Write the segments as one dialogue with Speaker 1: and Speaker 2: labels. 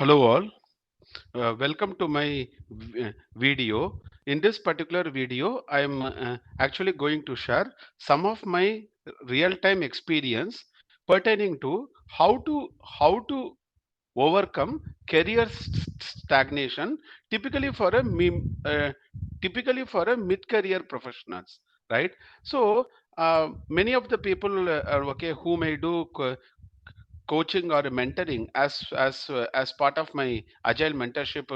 Speaker 1: Hello all, welcome to my video. In this particular video, I am actually going to share some of my real-time experience pertaining to how to overcome career stagnation, typically for a typically for a mid-career professionals, right? So many of the people are okay who may do coaching or mentoring as part of my agile mentorship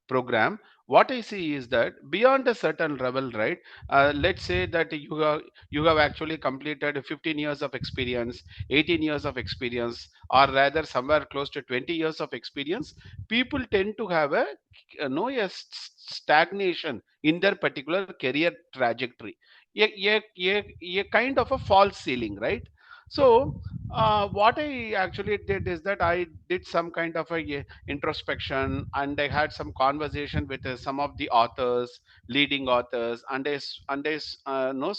Speaker 1: program. What I see is that beyond a certain level, right? Let's say that you have actually completed 15 years of experience, 18 years of experience, or rather somewhere close to 20 years of experience. People tend to have a no a stagnation in their particular career trajectory, a kind of a false ceiling, right? So what I actually did is that I did some kind of a introspection, and I had some conversation with some of the authors, leading authors, and no,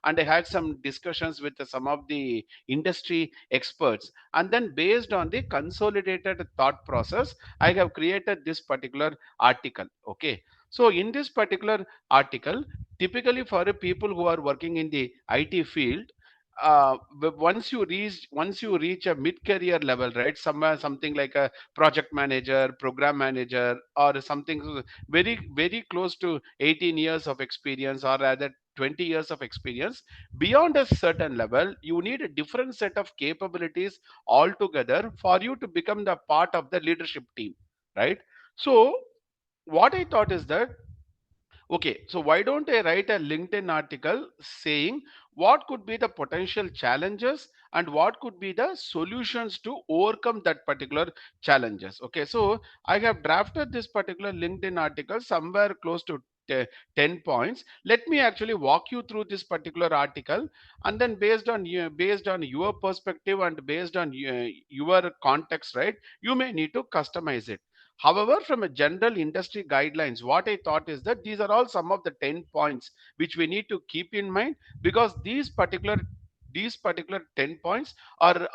Speaker 1: and I had some discussions with some of the industry experts, and then based on the consolidated thought process, I have created this particular article. Okay, so in this particular article, typically for people who are working in the IT field, once you reach a mid career level, right, somewhere something like a project manager, program manager, or something very very close to 18 years of experience, or rather 20 years of experience, beyond a certain level you need a different set of capabilities altogether for you to become the part of the leadership team, right? So what I thought is that, okay, so why don't I write a LinkedIn article saying what could be the potential challenges and what could be the solutions to overcome that particular challenges? Okay, so I have drafted this particular LinkedIn article somewhere close to 10 points. Let me actually walk you through this particular article, and then based on your perspective and based on your context, right, you may need to customize it. However, from a general industry guidelines, what I thought is that these are all some of the 10 points which we need to keep in mind, because these particular 10 points are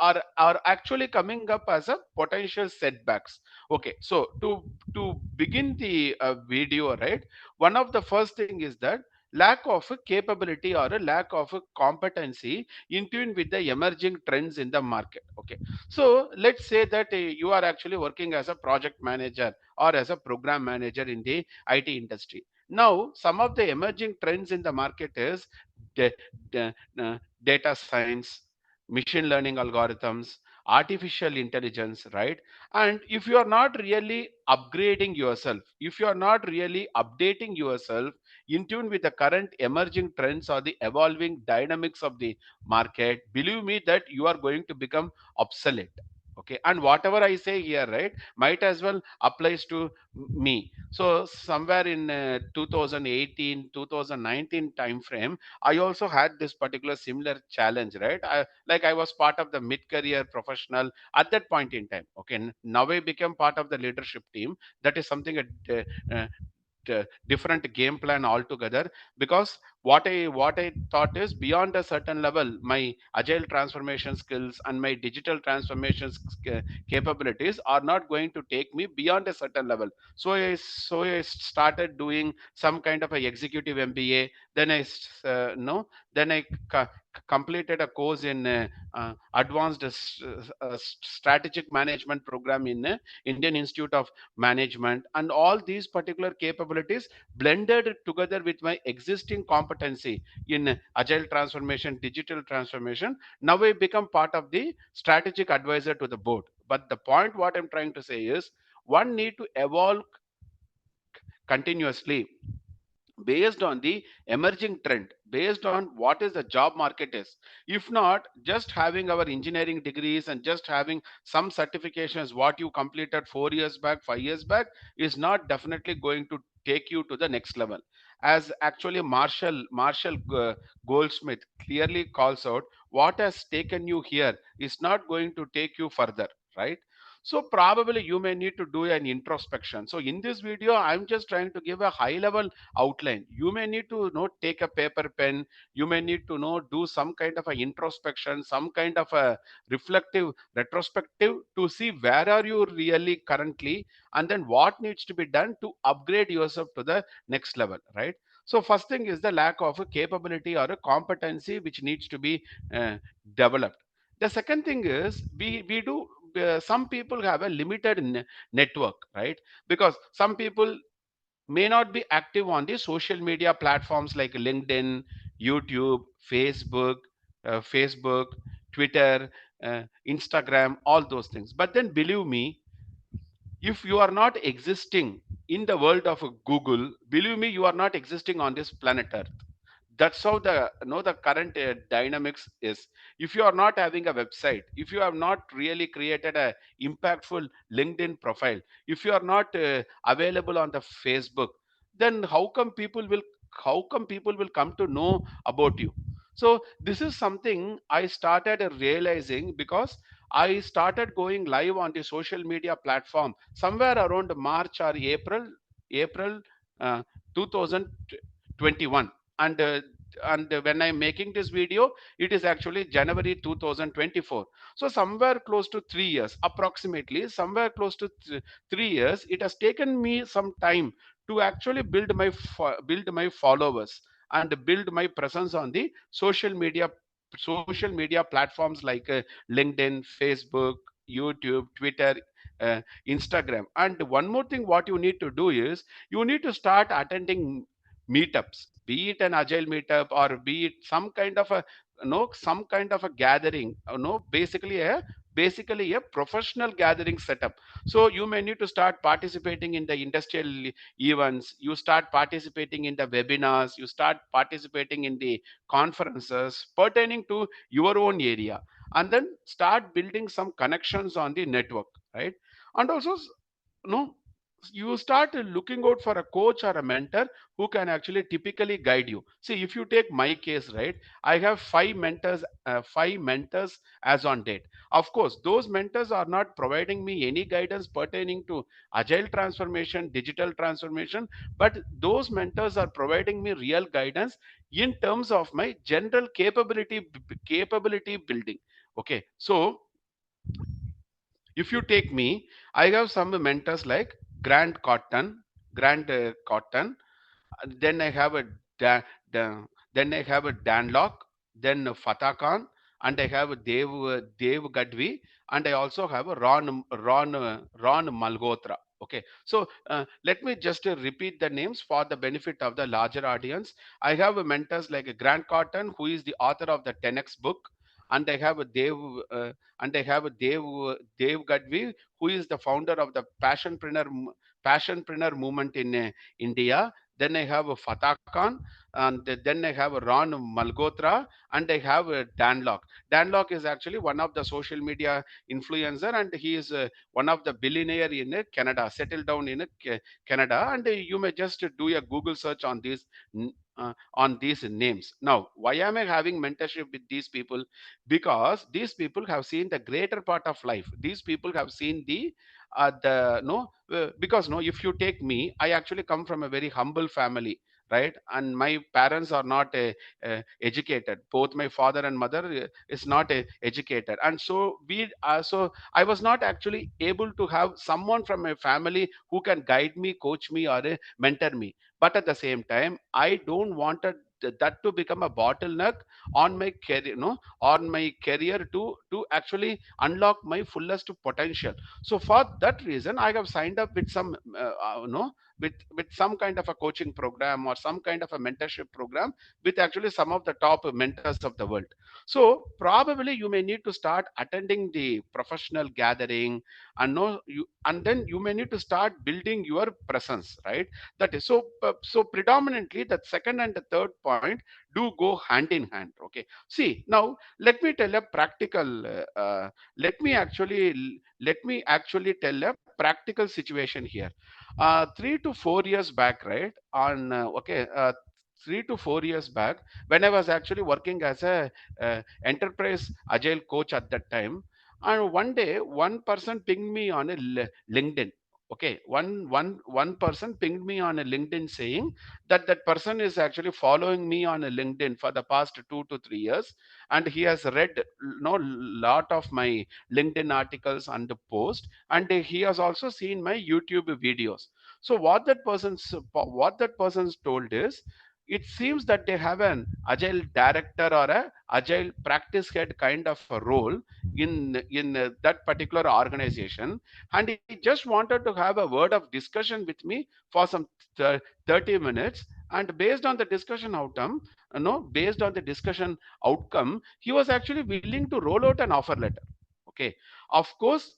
Speaker 1: actually coming up as a potential setbacks. Okay, so to begin the video, right, one of the first thing is that lack of a capability or a lack of a competency in tune with the emerging trends in the market. Okay, so let's say that you are actually working as a project manager or as a program manager in the IT industry. Now, some of the emerging trends in the market is da- da- data science, machine learning algorithms, artificial intelligence, right? And if you are not really upgrading yourself, if you are not really updating yourself in tune with the current emerging trends or the evolving dynamics of the market, believe me that you are going to become obsolete. Okay, and whatever I say here, right, might as well applies to me. So somewhere in 2018 2019 time frame, I also had this particular similar challenge, right? I was part of the mid career professional at that point in time. Okay, now I became part of the leadership team. That is something uh, different game plan altogether, because what I thought is beyond a certain level my agile transformation skills and my digital transformation capabilities are not going to take me beyond a certain level. So I started doing some kind of a executive MBA. Then no then I completed a course in advanced strategic management program in Indian Institute of Management, and all these particular capabilities blended together with my existing competency in agile transformation, digital transformation. Now I become part of the strategic advisor to the board. But the point what I'm trying to say is one need to evolve continuously based on the emerging trend, based on what is the job market is. If not, just having our engineering degrees and just having some certifications what you completed 4 years back, 5 years back, is not definitely going to take you to the next level. As actually Marshall Goldsmith clearly calls out, what has taken you here is not going to take you further, right? So probably you may need to do an introspection. So in this video, I'm just trying to give a high level outline. You may need to take a paper pen. You may need to do some kind of a introspection, some kind of a reflective retrospective to see where are you really currently, and then what needs to be done to upgrade yourself to the next level, right? So first thing is the lack of a capability or a competency which needs to be uh, developed. The second thing is we do some people have a limited network, right? Because some people may not be active on the social media platforms like LinkedIn, YouTube, Facebook, Twitter, Instagram, all those things. But then believe me, if you are not existing in the world of Google, believe me, you are not existing on this planet Earth. That's how the the current dynamics is. If you are not having a website, if you have not really created a impactful LinkedIn profile, if you are not available on the Facebook, then how come people will come to know about you? So this is something I started realizing because I started going live on the social media platform somewhere around March or April uh, 2021. And uh, and when I'm making this video, it is actually January 2024. So somewhere close to 3 years, approximately somewhere close to 3 years, it has taken me some time to actually build my followers and build my presence on the social media platforms like LinkedIn, Facebook, YouTube, Twitter, uh, Instagram. And one more thing what you need to do is you need to start attending meetups, be it an agile meetup or be it some kind of a some kind of a gathering, basically a professional gathering setup. So you may need to start participating in the industrial events, you start participating in the webinars, you start participating in the conferences pertaining to your own area, and then start building some connections on the network, right? And also no you start looking out for a coach or a mentor who can actually typically guide you. See, if you take my case, right, I have five mentors as on date. Of course, those mentors are not providing me any guidance pertaining to agile transformation, digital transformation, but those mentors are providing me real guidance in terms of my general capability building. Okay, so if you take me, I have some mentors like Grant Cotton, Grant Cotton. Then I have a da, da, then I have a Danlock, then Fatah Khan, and I have a Dev Gadvi, and I also have a Ron Malhotra. Okay, so let me just repeat the names for the benefit of the larger audience. I have mentors like Grant Cotton, who is the author of the 10x book, and I have a Dev Gadvi, who is the founder of the Passionpreneur movement in India. Then I have a Fatah Khan, and then I have a Ron Malgotra, and I have a Danlock. Danlock is actually one of the social media influencer, and he is one of the billionaire in Canada, settled down in Canada. And you may just do a Google search on these names. Now, why am I having mentorship with these people? Because these people have seen the greater part of life. These people have seen the no because no if you take me, I actually come from a very humble family, right? And my parents are not educated. Both my father and mother is not educated, and so I was not actually able to have someone from my family who can guide me, coach me, or mentor me. But at the same time, I don't wanted that to become a bottleneck on my career, on my career to actually unlock my fullest potential. So for that reason, I have signed up with some with some kind of a coaching program or some kind of a mentorship program with actually some of the top mentors of the world. So probably you may need to start attending the professional gathering, and then you may need to start building your presence, right? That is so predominantly that second and the third point do go hand in hand. Okay, see, now let me tell a practical let me actually let me actually tell a practical situation here. 3 to 4 years back, right? On okay 3 to 4 years back, when I was actually working as a enterprise agile coach at that time, And one day, one person pinged me on a LinkedIn. Okay, one person pinged me on a LinkedIn saying that that person is actually following me on a LinkedIn for the past 2 to 3 years, and he has read lot of my LinkedIn articles and post, and he has also seen my YouTube videos. So what that person's told is, it seems that they have an agile director or a agile practice head kind of a role in that particular organization, and he just wanted to have a word of discussion with me for some 30 minutes. And based on the discussion outcome, based on the discussion outcome, he was actually willing to roll out an offer letter. Okay, of course,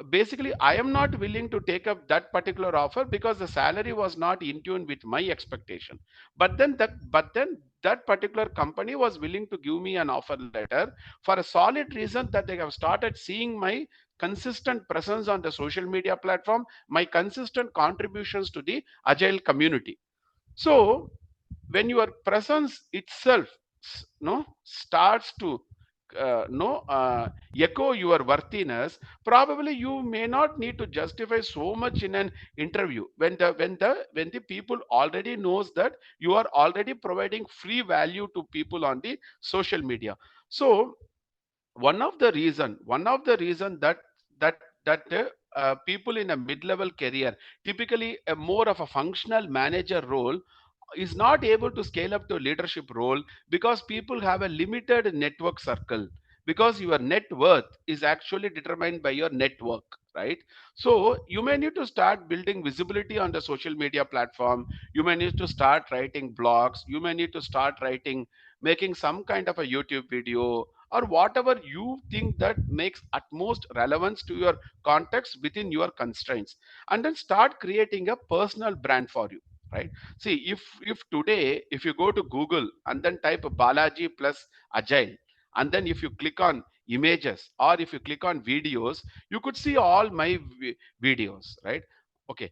Speaker 1: basically I am not willing to take up that particular offer because the salary was not in tune with my expectation. But then that particular company was willing to give me an offer letter for a solid reason that they have started seeing my consistent presence on the social media platform, my consistent contributions to the agile community. So when your presence itself starts to echo your worthiness, probably you may not need to justify so much in an interview when the people already knows that you are already providing free value to people on the social media. So one of the reason that people in a mid-level career, typically a more of a functional manager role, is not able to scale up to leadership role because people have a limited network circle, because your net worth is actually determined by your network, right? So you may need to start building visibility on the social media platform. You may need to start writing blogs. You may need to start writing, making some kind of a YouTube video, or whatever you think that makes utmost relevance to your context within your constraints, and then start creating a personal brand for you, right? See, if today, if you go to Google and then type Balaji plus agile, and then if you click on images or if you click on videos, you could see all my videos, right? Okay,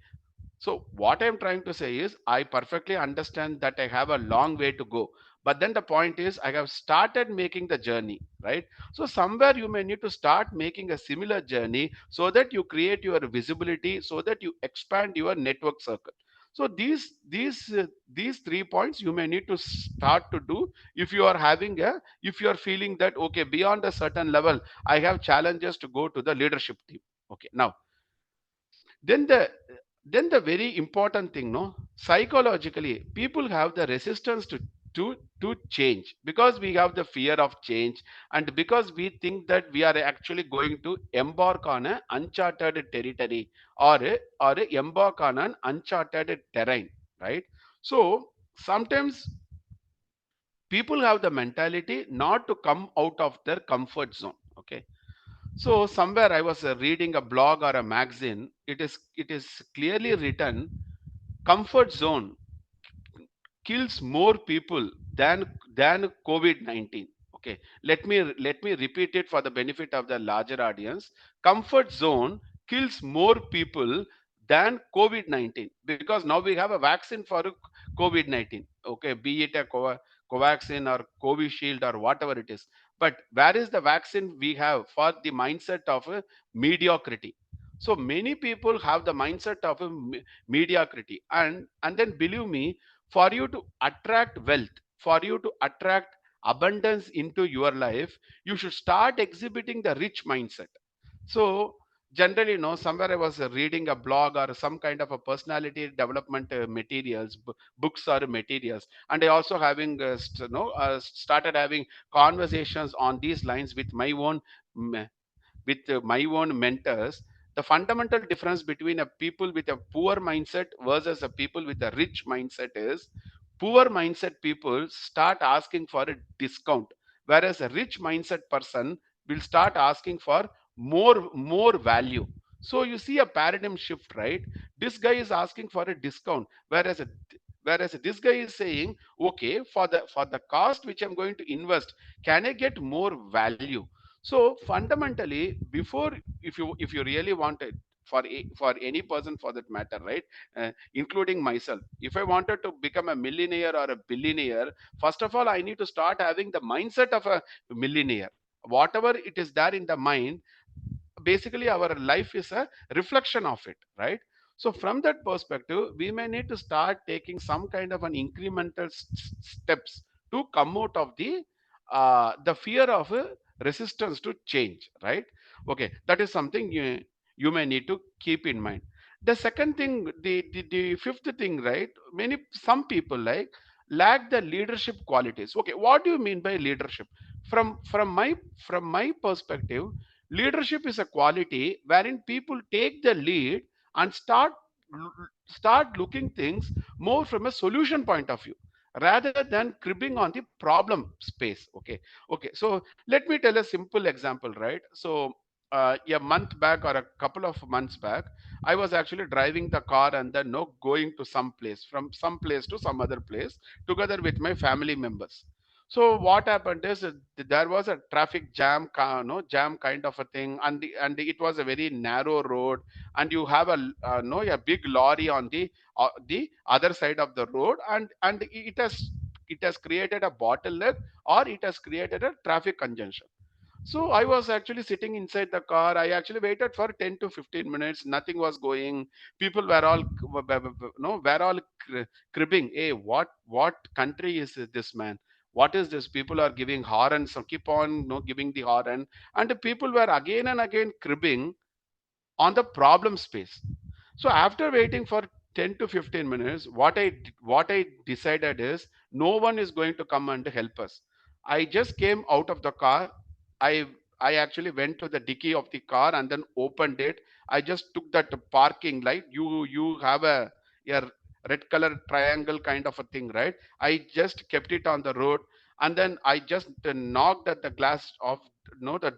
Speaker 1: so what I'm trying to say is, I perfectly understand that I have a long way to go. But then the point is, I have started making the journey, right? So somewhere you may need to start making a similar journey so that you create your visibility, so that you expand your network circle. So these 3 points you may need to start to do if you are having a if you are feeling that okay, beyond a certain level, I have challenges to go to the leadership team. Okay, now then the very important thing, no, psychologically people have the resistance to change because we have the fear of change, and because we think that we are actually going to embark on an uncharted territory, or embark on an uncharted terrain, right? So sometimes people have the mentality not to come out of their comfort zone. Okay, so somewhere I was reading a blog or a magazine. It is clearly written, comfort zone kills more people than COVID-19. Okay, let me repeat it for the benefit of the larger audience. Comfort zone kills more people than COVID-19, because now we have a vaccine for COVID-19. Okay, be it a Covaxin or Covishield or whatever it is. But where is the vaccine we have for the mindset of mediocrity? So many people have the mindset of mediocrity, and then believe me, for you to attract wealth, for you to attract abundance into your life, you should start exhibiting the rich mindset. So generally, no, somewhere I was reading a blog or some kind of a personality development materials, books or materials, and I also having started having conversations on these lines with my own my own mentors. The fundamental difference between a people with a poor mindset versus a people with a rich mindset is, poor mindset people start asking for a discount, whereas a rich mindset person will start asking for more value. So you see a paradigm shift, right? This guy is asking for a discount, whereas this guy is saying, okay, for the cost which I'm going to invest, can I get more value? So fundamentally, before, if you really want it, for any person for that matter, right? Including myself, if I wanted to become a millionaire or a billionaire, first of all I need to start having the mindset of a millionaire. Whatever it is there in the mind, basically our life is a reflection of it, right? So from that perspective, we may need to start taking some kind of an incremental steps to come out of the fear of resistance to change, right? Okay, that is something you may need to keep in mind. The second thing, the fifth thing, right? Some people like lack the leadership qualities. Okay, what do you mean by leadership? From my perspective, leadership is a quality wherein people take the lead and start looking things more from a solution point of view rather than cribbing on the problem space. Okay, so let me tell a simple example, right? So a month back or a couple of months back, I was actually driving the car and then no going to some place, from some place to some other place, together with my family members. So what happened is there was a traffic jam, no jam kind of a thing, and it was a very narrow road, and you have no a big lorry on the other side of the road, and it has created a bottleneck, or it has created a traffic congestion. So I was actually sitting inside the car. I actually waited for 10 to 15 minutes. Nothing was going. People were all no were all cribbing. Hey, what country is this, man? What is this? People are giving horns. So keep on no giving the horn, and the people were again and again cribbing on the problem space. So after waiting for 10 to 15 minutes, what I decided is no one is going to come and help us. I just came out of the car. I i actually went to the dicky of the car and then opened it. I just took that parking light. You have a red color triangle kind of a thing, right? I just kept it on the road, and then I just knocked at the glass of no the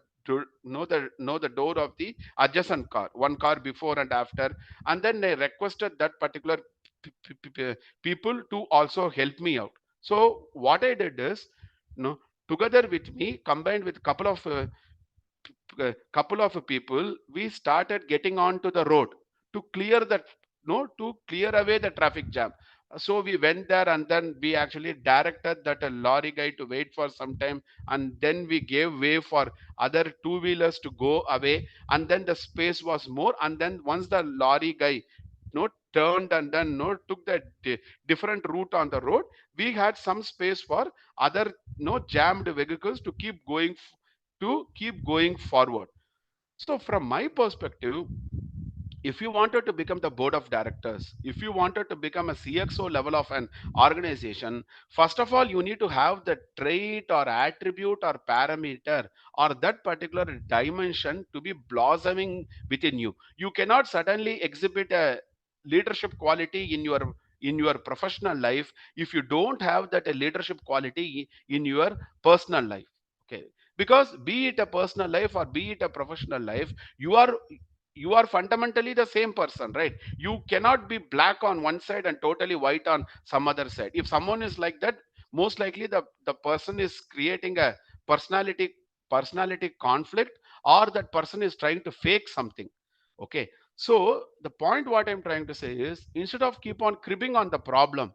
Speaker 1: know the door of the adjacent car, one car before and after, and then they requested that particular people to also help me out. So what I did is, no, together with me, combined with couple of people, we started getting onto the road to clear that, no, to clear away the traffic jam. So we went there, and then we actually directed that a lorry guy to wait for some time, and then we gave way for other two wheelers to go away, and then the space was more. And then once the lorry guy no turned and then no took the different route on the road, we had some space for other no jammed vehicles to keep going forward. So from my perspective, if you wanted to become the board of directors, if you wanted to become a CXO level of an organization, first of all, you need to have the trait or attribute or parameter or that particular dimension to be blossoming within you. You cannot suddenly exhibit a leadership quality in your professional life if you don't have that a leadership quality in your personal life. Okay, because be it a personal life or be it a professional life, you are you are fundamentally the same person, right? You cannot be black on one side and totally white on some other side. If someone is like that, most likely the person is creating a personality conflict, or that person is trying to fake something. Okay, so the point what I'm trying to say is, instead of keep on cribbing on the problem,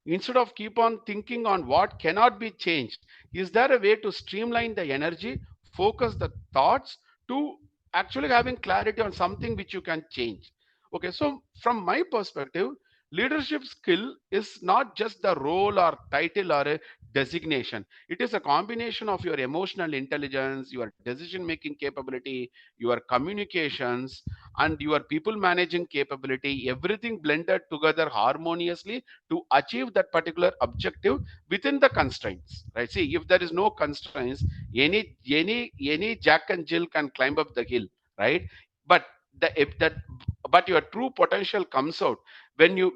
Speaker 1: instead of keep on thinking on what cannot be changed, is there a way to streamline the energy, focus the thoughts to actually having clarity on something which you can change? Okay, so from my perspective, leadership skill is not just the role or title or a designation. It is a combination of your emotional intelligence, your decision making capability, your communications, and your people managing capability, everything blended together harmoniously to achieve that particular objective within the constraints, right? See, if there is no constraints, any Jack and Jill can climb up the hill, right? But the if that but your true potential comes out when you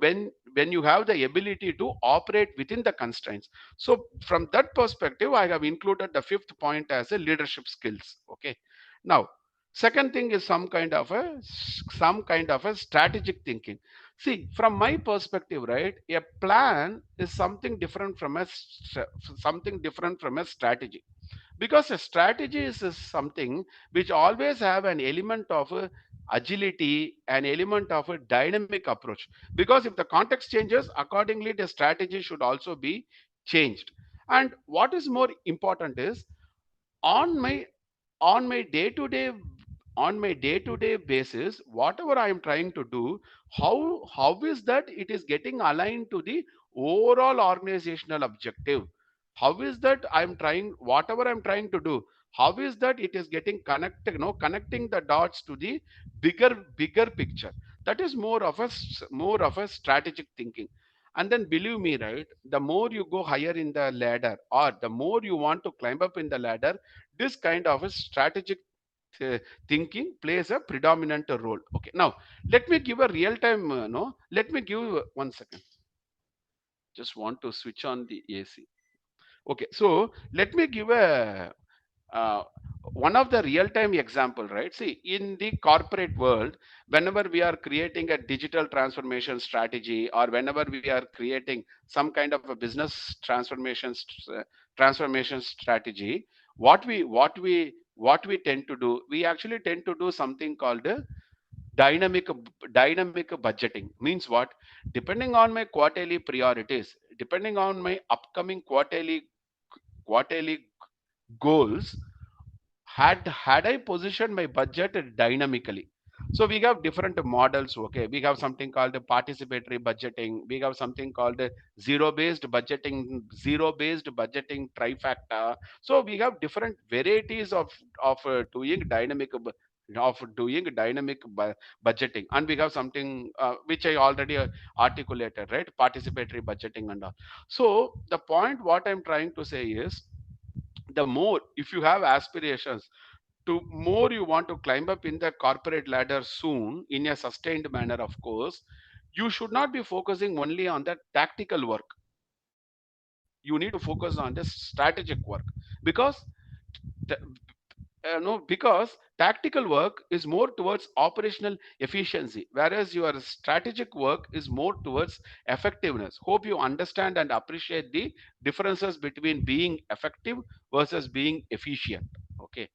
Speaker 1: have the ability to operate within the constraints. So from that perspective, I have included the fifth point as a leadership skills. Okay, now second thing is some kind of a strategic thinking. See, from my perspective, right, a plan is something different from a strategy, because a strategy is something which always have an element of agility, an element of a dynamic approach, because if the context changes accordingly, the strategy should also be changed. And what is more important is, on my on my day to day on my day to day basis, whatever I am trying to do, how is that it is getting aligned to the overall organizational objective? How is that I'm trying, whatever I'm trying to do, how is that it is getting connected, connecting the dots to the bigger picture? That is more of a more of a strategic thinking. And then believe me, right, the more you go higher in the ladder, or the more you want to climb up in the ladder, this kind of a strategic uh, thinking plays a predominant role. Okay, now let me give a real time no let me give 1 second, just want to switch on the AC. Okay, so let me give a uh, one of the real time example, right? See, in the corporate world, whenever we are creating a digital transformation strategy, or whenever we are creating some kind of a business transformation strategy, what we tend to do, we actually tend to do something called dynamic dynamic budgeting. Means what? Depending on my quarterly priorities, depending on my upcoming quarterly goals, had I positioned my budget dynamically. So we have different models. Okay, we have something called participatory budgeting, we have something called zero based budgeting trifecta. So we have different varieties of doing budgeting. And we have something which I already articulated, right? Participatory budgeting and all. So the point what I'm trying to say is, the more if you have aspirations to more you want to climb up in the corporate ladder soon in a sustained manner, of course, you should not be focusing only on the tactical work. You need to focus on the strategic work, because t- no, because tactical work is more towards operational efficiency, whereas your strategic work is more towards effectiveness. Hope you understand and appreciate the differences between being effective versus being efficient. Okay.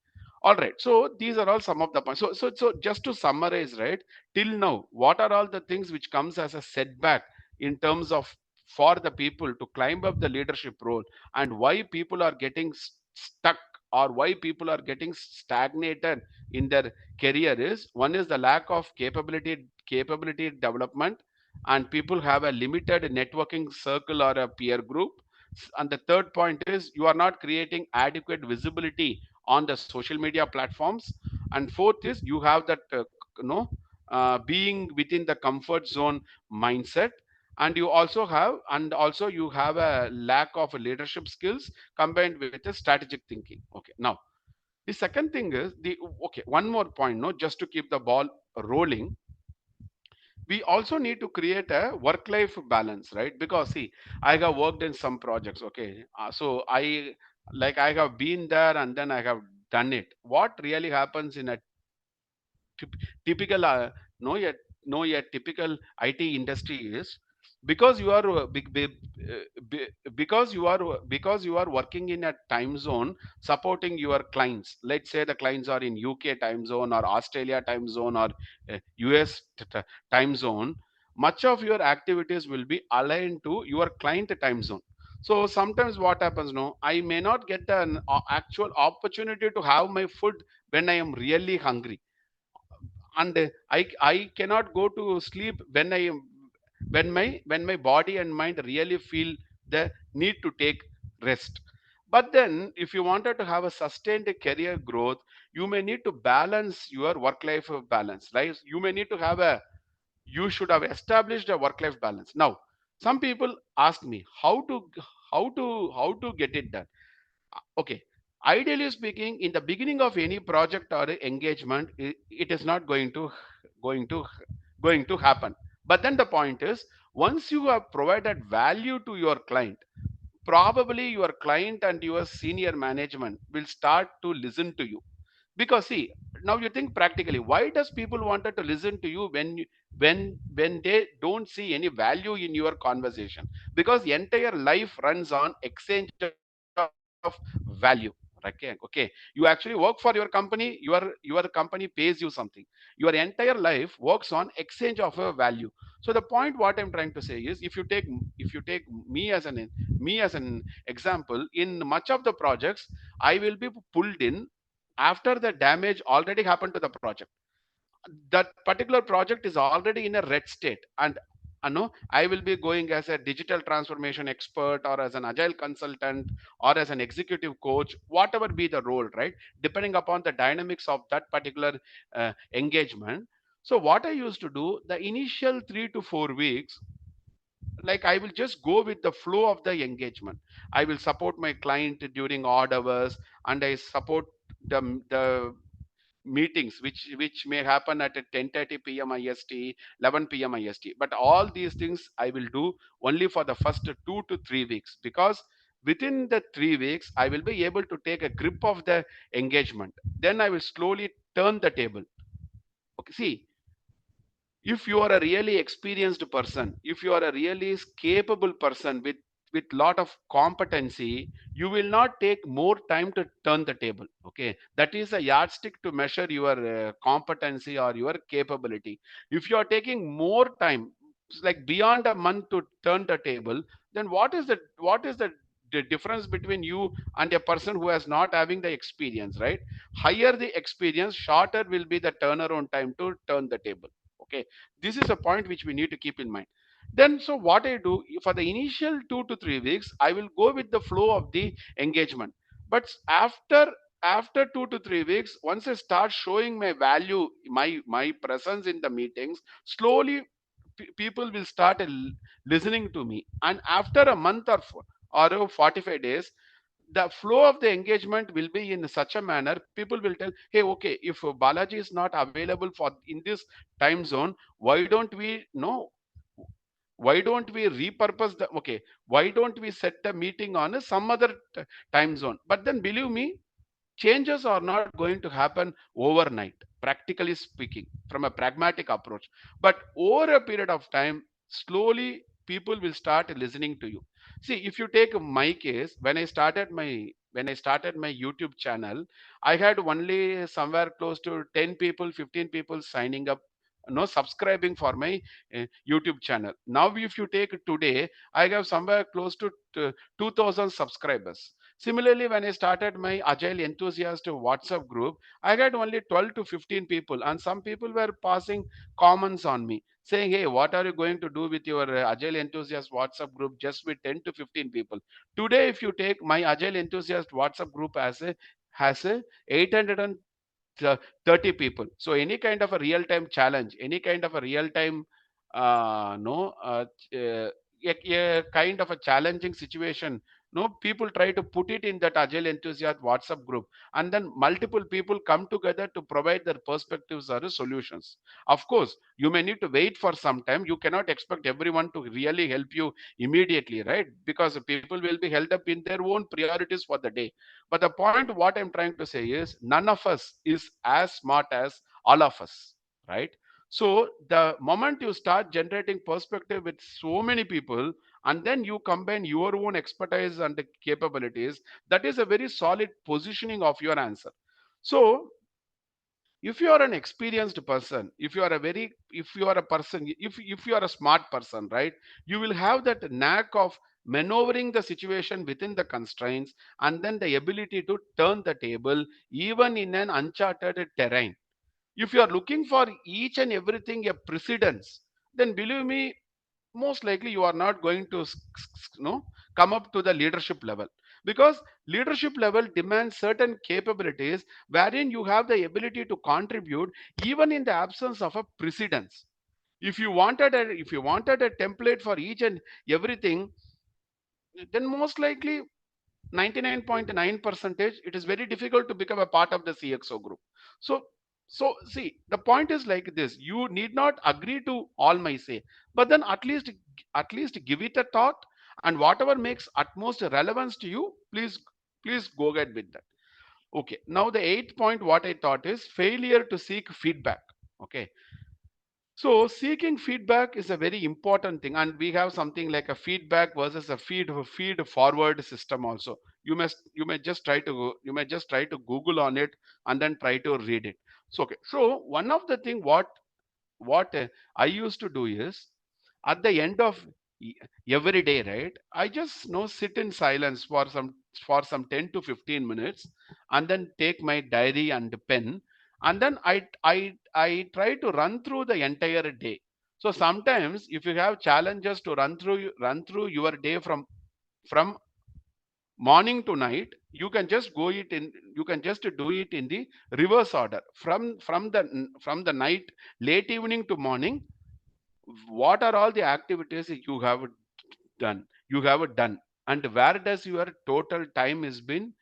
Speaker 1: All right. So these are all some of the points. So just to summarize, right? Till now, what are all the things which comes as a setback in terms of for the people to climb up the leadership role, and why people are getting stuck, or why people are getting stagnated in their career? Is one is the lack of capability development, and people have a limited networking circle or a peer group. And the third point is you are not creating adequate visibility on the social media platforms. And fourth is you have that being within the comfort zone mindset. And also you have a lack of leadership skills combined with a strategic thinking. Okay, now the second thing is the okay, one more point, no, just to keep the ball rolling. We also need to create a work life balance, right? Because see, I have worked in some projects. Okay, so I have been there and then I have done it. What really happens in a typical no a typical IT industry is, because you are because you are working in a time zone supporting your clients. Let's say the clients are in UK time zone, or Australia time zone, or US time zone. Much of your activities will be aligned to your client time zone. So sometimes what happens, no, I may not get an actual opportunity to have my food when I am really hungry. And I cannot go to sleep when I am when my body and mind really feel the need to take rest. But then if you wanted to have a sustained career growth, you may need to balance your work life balance, right? You may need to have a you should have established a work life balance. Now some people ask me how to get it done. Okay, ideally speaking, in the beginning of any project or engagement, it is not going to going to happen. But then the point is, once you have provided value to your client, probably your client and your senior management will start to listen to you. Because see, now you think practically, why does people wanted to listen to you when they don't see any value in your conversation? Because the entire life runs on exchange of value. Okay, you actually work for your company, your company pays you something. Your entire life works on exchange of a value. So the point what I'm trying to say is, if you take me as an example, in much of the projects I will be pulled in after the damage already happened to the project. That particular project is already in a red state, and I know I will be going as a digital transformation expert, or as an agile consultant, or as an executive coach, whatever be the role, right? Depending upon the dynamics of that particular engagement. So what I used to do, the initial 3 to 4 weeks, like I will just go with the flow of the engagement. I will support my client during odd hours, and I support the meetings which may happen at 10:30 p.m. IST, 11 p.m. IST. But all these things I will do only for the first 2 to 3 weeks, because within the 3 weeks I will be able to take a grip of the engagement. Then I will slowly turn the table. Okay, see, if you are a really experienced person, if you are a really capable person with lot of competency, you will not take more time to turn the table. Okay, that is a yardstick to measure your competency or your capability. If you are taking more time, like beyond a month to turn the table, then what is the difference between you and a person who has not having the experience, right? Higher the experience, shorter will be the turnaround time to turn the table. Okay, this is a point which we need to keep in mind. Then, so what I do for the initial 2 to 3 weeks, I will go with the flow of the engagement. But after 2 to 3 weeks, once I start showing my value, my presence in the meetings, slowly people will start listening to me. And after a month or 45 days, the flow of the engagement will be in such a manner, people will tell, hey, okay, if Balaji is not available for in this time zone, why don't we know, why don't we repurpose the, okay, why don't we set the meeting on some other time zone? But then believe me, changes are not going to happen overnight, practically speaking, from a pragmatic approach. But over a period of time, slowly people will start listening to you. See, if you take my case, when I started my YouTube channel, I had only somewhere close to 10 people, 15 people signing up, no, subscribing for my YouTube channel. Now if you take today, I have somewhere close to 2000 subscribers. Similarly, when I started my Agile Enthusiast WhatsApp group, I got only 12 to 15 people, and some people were passing comments on me saying, hey, what are you going to do with your Agile Enthusiast WhatsApp group just with 10 to 15 people? Today, if you take my Agile Enthusiast WhatsApp group has a 800 30 people. So any kind of a real time challenge, any kind of a real time no a kind of a challenging situation, no, people try to put it in that Agile Enthusiast WhatsApp group, and then multiple people come together to provide their perspectives or solutions. Of course, you may need to wait for some time. You cannot expect everyone to really help you immediately, right? Because people will be held up in their own priorities for the day. But the point what I'm trying to say is, none of us is as smart as all of us, right? So the moment you start generating perspective with so many people, and then you combine your own expertise and the capabilities, that is a very solid positioning of your answer. So if you are an experienced person, if you are a person, if you are a smart person, right, you will have that knack of maneuvering the situation within the constraints, and then the ability to turn the table even in an uncharted terrain. If you are looking for each and everything a precedence, then believe me, most likely you are not going to come up to the leadership level, because leadership level demands certain capabilities wherein you have the ability to contribute even in the absence of a precedence. If you wanted a template for each and everything, then most likely 99.9 percentage it is very difficult to become a part of the CXO group. So so see, the point is like this: you need not agree to all my say, but then at least give it a thought, and whatever makes utmost relevance to you, please go ahead with that. Okay, now the eighth point what I thought is failure to seek feedback. Okay, so seeking feedback is a very important thing, and we have something like a feedback versus a feed forward system also. You may just try to Google on it, and then try to read it. So okay, so one of the thing what I used to do is, at the end of e- every day, right, I just sit in silence for some for some 10 to 15 minutes, and then take my diary and pen, and then I try to run through the entire day. So sometimes if you have challenges to run through your day from morning to night, you can just do it in the reverse order, from the night, late evening to morning. What are all the activities you have done, and where does your total time is been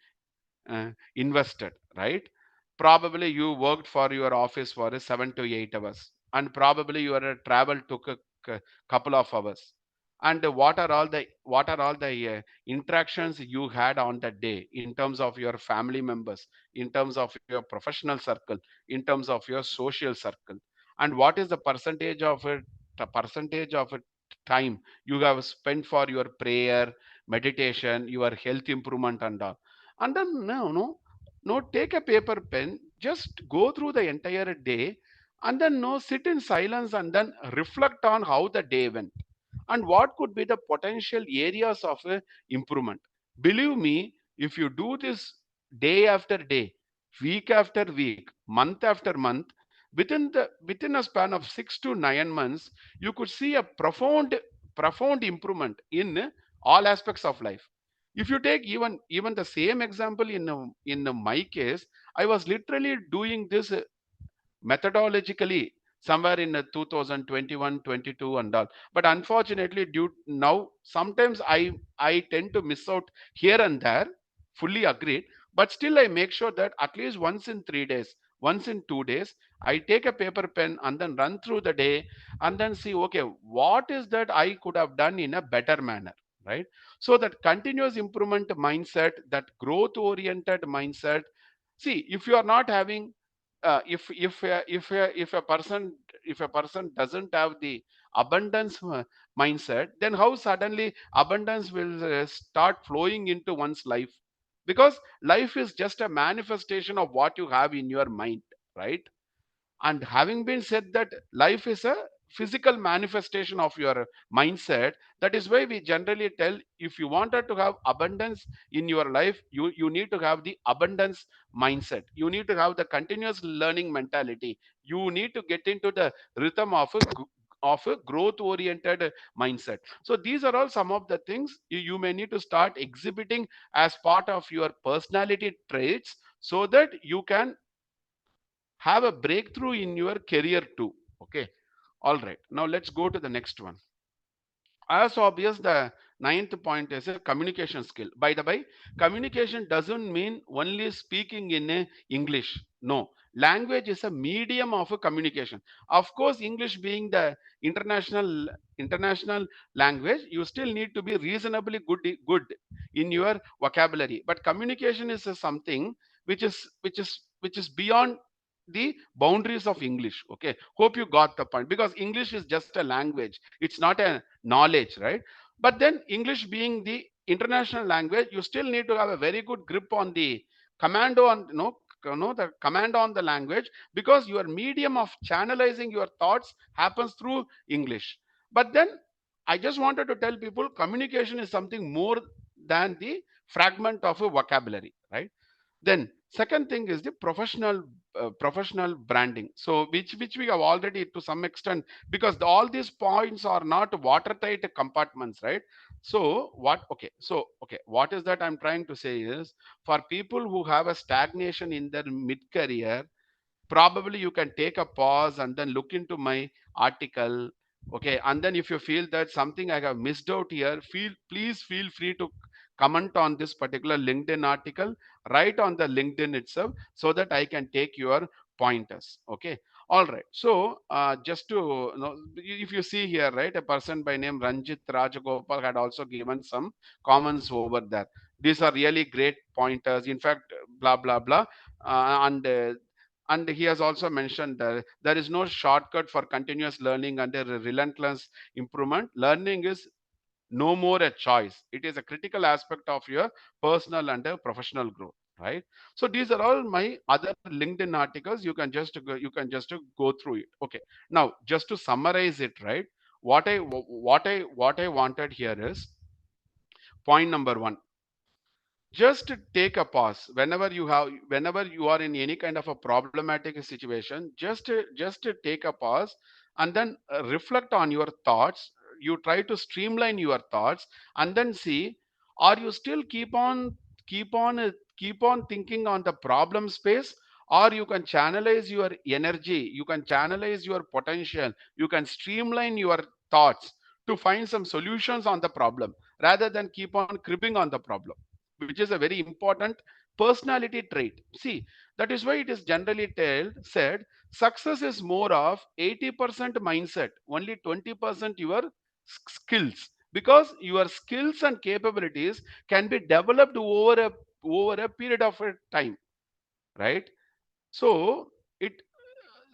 Speaker 1: invested, right? Probably you worked for your office for 7 to 8 hours, and probably your travel took a couple of hours. And what are all the interactions you had on that day, in terms of your family members, in terms of your professional circle, in terms of your social circle, and what is the percentage of time you have spent for your prayer, meditation, your health improvement, and all. And then, no, take a paper pen, just go through the entire day, and then, no, sit in silence and then reflect on how the day went, and what could be the potential areas of improvement. Believe me, if you do this day after day, week after week, month after month, within a span of 6 to 9 months, you could see a profound improvement in all aspects of life. If you take even the same example in my case, I was literally doing this methodologically somewhere in 2021, 22, and all. But unfortunately, due now, sometimes I tend to miss out here and there. Fully agreed. But still, I make sure that at least once in 3 days, once in 2 days, I take a paper pen and then run through the day, and then see, okay, what is that I could have done in a better manner, right? So that continuous improvement mindset, that growth oriented mindset. See, if you are not having if a person doesn't have the abundance mindset, then how suddenly abundance will start flowing into one's life? Because life is just a manifestation of what you have in your mind, right? And having been said that life is a physical manifestation of your mindset, that is why we generally tell, if you wanted to have abundance in your life, you need to have the abundance mindset, you need to have the continuous learning mentality, you need to get into the rhythm of a growth oriented mindset. So these are all some of the things you may need to start exhibiting as part of your personality traits, so that you can have a breakthrough in your career too. Okay. All right, now let's go to the next one. As obvious, the ninth point is a communication skill. By the way, communication doesn't mean only speaking in English. No, language is a medium of a communication. Of course, English being the international language, you still need to be reasonably good in your vocabulary. But communication is something which is beyond the boundaries of English. Okay, hope you got the point, because English is just a language, it's not a knowledge, right? But then English being the international language, you still need to have a very good grip on the commando on the command on the language, because your medium of channelizing your thoughts happens through English. But then I just wanted to tell people, communication is something more than the fragment of a vocabulary, right? Then second thing is the professional branding, so which we have already to some extent, because all these points are not watertight compartments, right? So what is that I'm trying to say is, for people who have a stagnation in their mid career, probably you can take a pause and then look into my article. Okay, and then if you feel that something I have missed out here, please feel free to comment on this particular LinkedIn article, right on the LinkedIn itself, so that I can take your pointers. Okay. All right, so just to if you see here, right, a person by name Ranjit Rajagopal had also given some comments over there. These are really great pointers, in fact, blah blah blah. And he has also mentioned that there is no shortcut for continuous learning and a relentless improvement. Learning is no more a choice, it is a critical aspect of your personal and professional growth, right? So these are all my other LinkedIn articles, you can just go through it. Okay, now just to summarize it, right, what I wanted here is, point number one, just take a pause whenever you are in any kind of a problematic situation. Just take a pause, and then reflect on your thoughts. You try to streamline your thoughts, and then see, are you still keep on uh, keep on thinking on the problem space, or you can channelize your energy, you can channelize your potential, you can streamline your thoughts to find some solutions on the problem, rather than keep on cribbing on the problem, which is a very important personality trait. See, that is why it is generally said success is more of 80% mindset, only 20% your skills, because your skills and capabilities can be developed over a period of a time, right? So it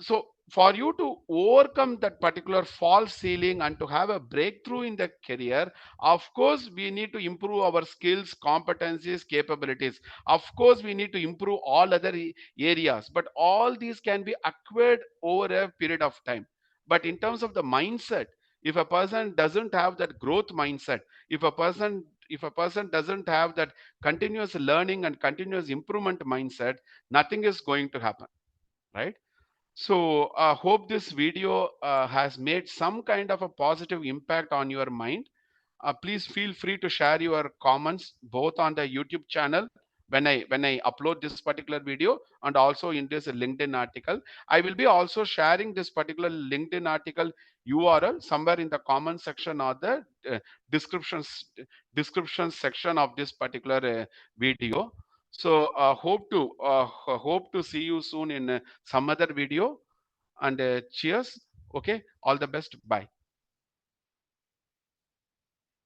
Speaker 1: so for you to overcome that particular false ceiling and to have a breakthrough in the career, of course we need to improve our skills, competencies, capabilities. Of course we need to improve all other areas, but all these can be acquired over a period of time. But in terms of the mindset, if a person doesn't have that growth mindset, if a person doesn't have that continuous learning and continuous improvement mindset, nothing is going to happen, right? So, hope this video has made some kind of a positive impact on your mind. Please feel free to share your comments both on the YouTube channel when I upload this particular video, and also in this LinkedIn article. I will be also sharing this particular LinkedIn article URL somewhere in the comment section or the uh, descriptions description section of this particular video. So hope to see you soon in some other video, and cheers. Okay, all the best. Bye.